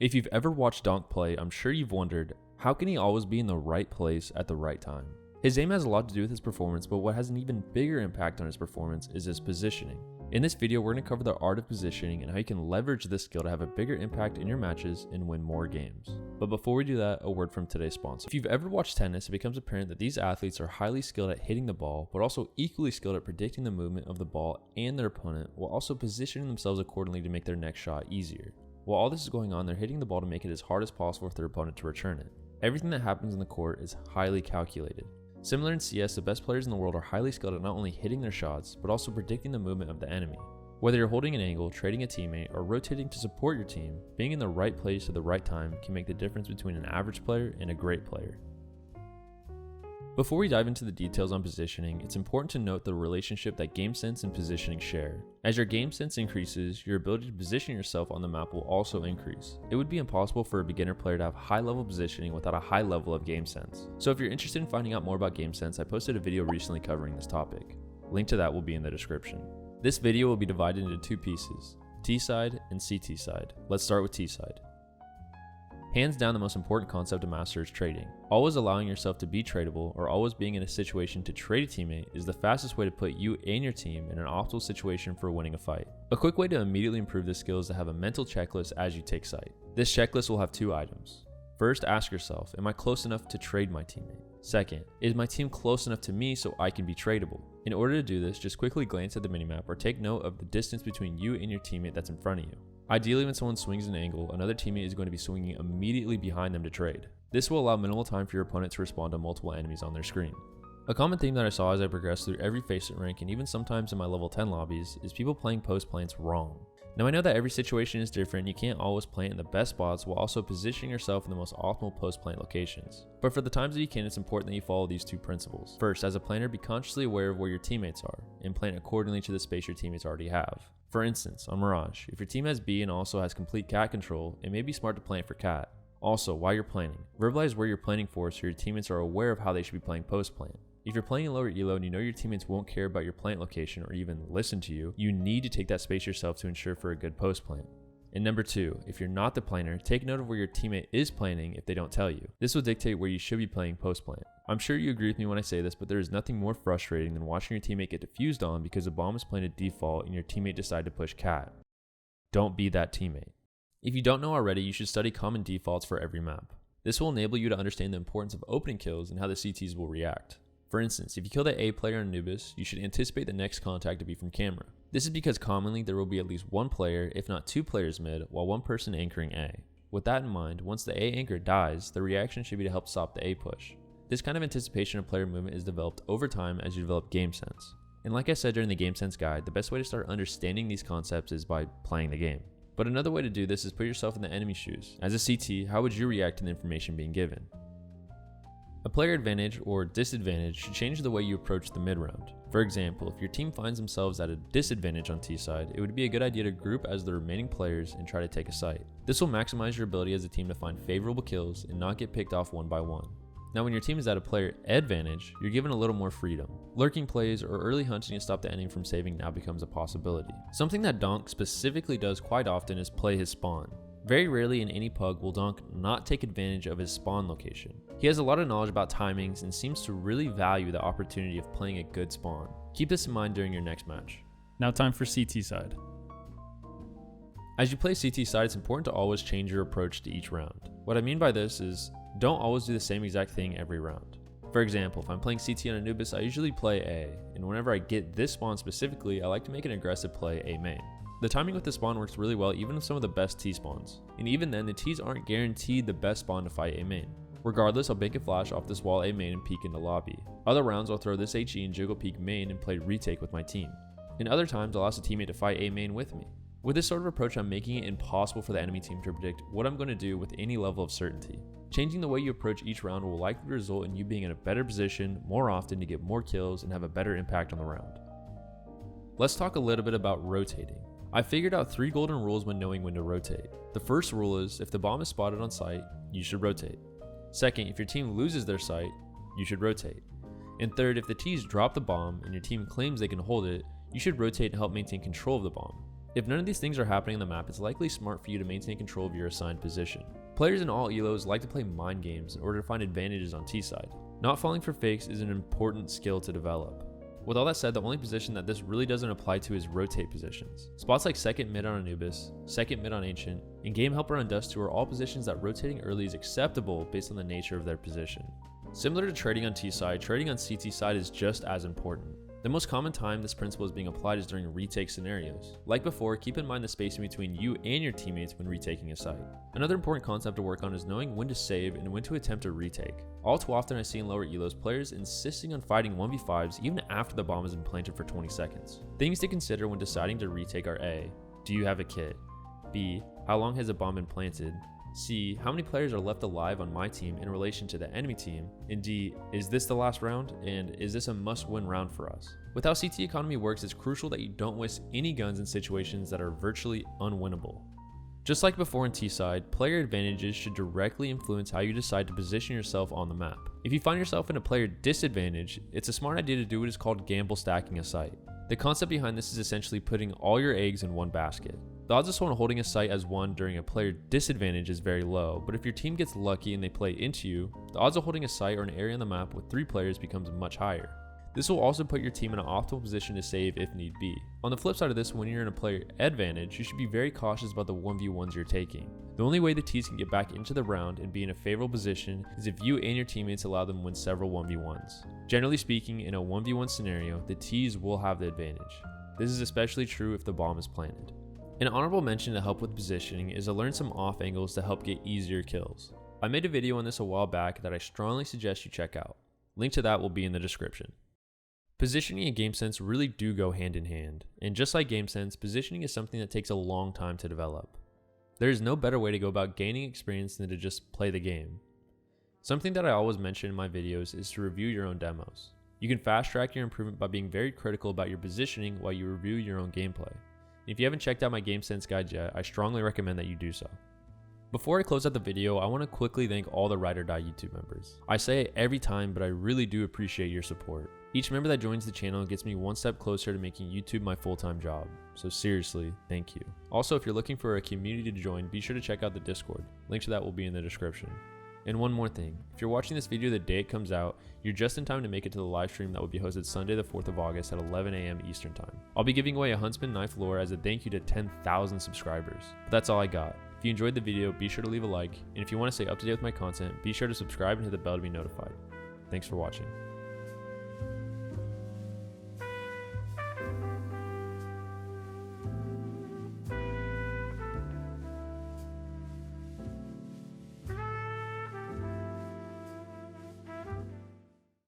If you've ever watched Donk play, I'm sure you've wondered, how can he always be in the right place at the right time? His aim has a lot to do with his performance, but what has an even bigger impact on his performance is his positioning. In this video, we're going to cover the art of positioning and how you can leverage this skill to have a bigger impact in your matches and win more games. But before we do that, a word from today's sponsor. If you've ever watched tennis, it becomes apparent that these athletes are highly skilled at hitting the ball, but also equally skilled at predicting the movement of the ball and their opponent, while also positioning themselves accordingly to make their next shot easier. While all this is going on, they're hitting the ball to make it as hard as possible for their opponent to return it. Everything that happens in the court is highly calculated. Similar in CS, the best players in the world are highly skilled at not only hitting their shots, but also predicting the movement of the enemy. Whether you're holding an angle, trading a teammate, or rotating to support your team, being in the right place at the right time can make the difference between an average player and a great player. Before we dive into the details on positioning, it's important to note the relationship that game sense and positioning share. As your game sense increases, your ability to position yourself on the map will also increase. It would be impossible for a beginner player to have high level positioning without a high level of game sense. So if you're interested in finding out more about game sense, I posted a video recently covering this topic. Link to that will be in the description. This video will be divided into two pieces, T side and CT side. Let's start with T side. Hands down, the most important concept to master is trading. Always allowing yourself to be tradable, or always being in a situation to trade a teammate, is the fastest way to put you and your team in an optimal situation for winning a fight. A quick way to immediately improve this skill is to have a mental checklist as you take sight. This checklist will have two items. First, ask yourself, am I close enough to trade my teammate? Second, is my team close enough to me so I can be tradable? In order to do this, just quickly glance at the minimap or take note of the distance between you and your teammate that's in front of you. Ideally, when someone swings an angle, another teammate is going to be swinging immediately behind them to trade. This will allow minimal time for your opponent to respond to multiple enemies on their screen. A common theme that I saw as I progressed through every Faceit rank and even sometimes in my level 10 lobbies is people playing post plants wrong. Now I know that every situation is different, you can't always plant in the best spots while also positioning yourself in the most optimal post plant locations. But for the times that you can, it's important that you follow these two principles. First, as a planter, be consciously aware of where your teammates are and plant accordingly to the space your teammates already have. For instance, on Mirage, if your team has B and also has complete cat control, it may be smart to plant for cat. Also, while you're planting, verbalize where you're planting for so your teammates are aware of how they should be playing post plant. If you're playing in lower elo and you know your teammates won't care about your plant location or even listen to you, you need to take that space yourself to ensure for a good post plant. And number two, if you're not the planter, take note of where your teammate is planting if they don't tell you. This will dictate where you should be playing post plant. I'm sure you agree with me when I say this, but there is nothing more frustrating than watching your teammate get defused on because a bomb is planted default and your teammate decide to push cat. Don't be that teammate. If you don't know already, you should study common defaults for every map. This will enable you to understand the importance of opening kills and how the CTs will react. For instance, if you kill the A player on Anubis, you should anticipate the next contact to be from camera. This is because commonly there will be at least one player, if not two players mid, while one person anchoring A. With that in mind, once the A anchor dies, the reaction should be to help stop the A push. This kind of anticipation of player movement is developed over time as you develop game sense. And like I said during the game sense guide, the best way to start understanding these concepts is by playing the game. But another way to do this is put yourself in the enemy's shoes. As a CT, how would you react to the information being given? A player advantage or disadvantage should change the way you approach the mid round. For example, if your team finds themselves at a disadvantage on T side, it would be a good idea to group as the remaining players and try to take a site. This will maximize your ability as a team to find favorable kills and not get picked off one by one. Now when your team is at a player advantage, you're given a little more freedom. Lurking plays or early hunting to stop the enemy from saving now becomes a possibility. Something that Donk specifically does quite often is play his spawn. Very rarely in any pug will Donk not take advantage of his spawn location. He has a lot of knowledge about timings and seems to really value the opportunity of playing a good spawn. Keep this in mind during your next match. Now time for CT side. As you play CT side, it's important to always change your approach to each round. What I mean by this is, don't always do the same exact thing every round. For example, if I'm playing CT on Anubis, I usually play A, and whenever I get this spawn specifically, I like to make an aggressive play A main. The timing with the spawn works really well even with some of the best T spawns, and even then the Ts aren't guaranteed the best spawn to fight A main. Regardless, I'll bank a flash off this wall A main and peek into lobby. Other rounds I'll throw this HE and jiggle peek main and play retake with my team. And other times I'll ask a teammate to fight A main with me. With this sort of approach, I'm making it impossible for the enemy team to predict what I'm going to do with any level of certainty. Changing the way you approach each round will likely result in you being in a better position more often to get more kills and have a better impact on the round. Let's talk a little bit about rotating. I figured out 3 golden rules when knowing when to rotate. The first rule is, if the bomb is spotted on site, you should rotate. Second, if your team loses their site, you should rotate. And third, if the Ts drop the bomb and your team claims they can hold it, you should rotate and help maintain control of the bomb. If none of these things are happening on the map, it's likely smart for you to maintain control of your assigned position. Players in all elos like to play mind games in order to find advantages on T side. Not falling for fakes is an important skill to develop. With all that said, the only position that this really doesn't apply to is rotate positions. Spots like second mid on Anubis, second mid on Ancient, and game helper on Dust 2 are all positions that rotating early is acceptable based on the nature of their position. Similar to trading on T side, trading on CT side is just as important. The most common time this principle is being applied is during retake scenarios. Like before, keep in mind the spacing between you and your teammates when retaking a site. Another important concept to work on is knowing when to save and when to attempt a retake. All too often I see in lower elos players insisting on fighting 1v5s even after the bomb has been planted for 20 seconds. Things to consider when deciding to retake are A. Do you have a kit? B. How long has a bomb been planted? C. How many players are left alive on my team in relation to the enemy team? And D. Is this the last round? And is this a must-win round for us? With how CT economy works, it's crucial that you don't waste any guns in situations that are virtually unwinnable. Just like before in T-side, player advantages should directly influence how you decide to position yourself on the map. If you find yourself in a player disadvantage, it's a smart idea to do what is called gamble stacking a site. The concept behind this is essentially putting all your eggs in one basket. The odds of someone holding a site as one during a player disadvantage is very low, but if your team gets lucky and they play into you, the odds of holding a site or an area on the map with 3 players becomes much higher. This will also put your team in an optimal position to save if need be. On the flip side of this, when you're in a player advantage, you should be very cautious about the 1v1s you're taking. The only way the T's can get back into the round and be in a favorable position is if you and your teammates allow them to win several 1v1s. Generally speaking, in a 1v1 scenario, the T's will have the advantage. This is especially true if the bomb is planted. An honorable mention to help with positioning is to learn some off angles to help get easier kills. I made a video on this a while back that I strongly suggest you check out. Link to that will be in the description. Positioning and game sense really do go hand in hand, and just like game sense, positioning is something that takes a long time to develop. There is no better way to go about gaining experience than to just play the game. Something that I always mention in my videos is to review your own demos. You can fast track your improvement by being very critical about your positioning while you review your own gameplay. If you haven't checked out my game sense guide yet, I strongly recommend that you do so. Before I close out the video, I want to quickly thank all the Ride or Die YouTube members. I say it every time, but I really do appreciate your support. Each member that joins the channel gets me one step closer to making YouTube my full-time job. So seriously, thank you. Also, if you're looking for a community to join, be sure to check out the Discord. Link to that will be in the description. And one more thing, if you're watching this video the day it comes out, you're just in time to make it to the live stream that will be hosted Sunday the 4th of August at 11 a.m. Eastern time. I'll be giving away a Huntsman knife lore as a thank you to 10,000 subscribers. But that's all I got. If you enjoyed the video, be sure to leave a like, and if you want to stay up to date with my content, be sure to subscribe and hit the bell to be notified. Thanks for watching.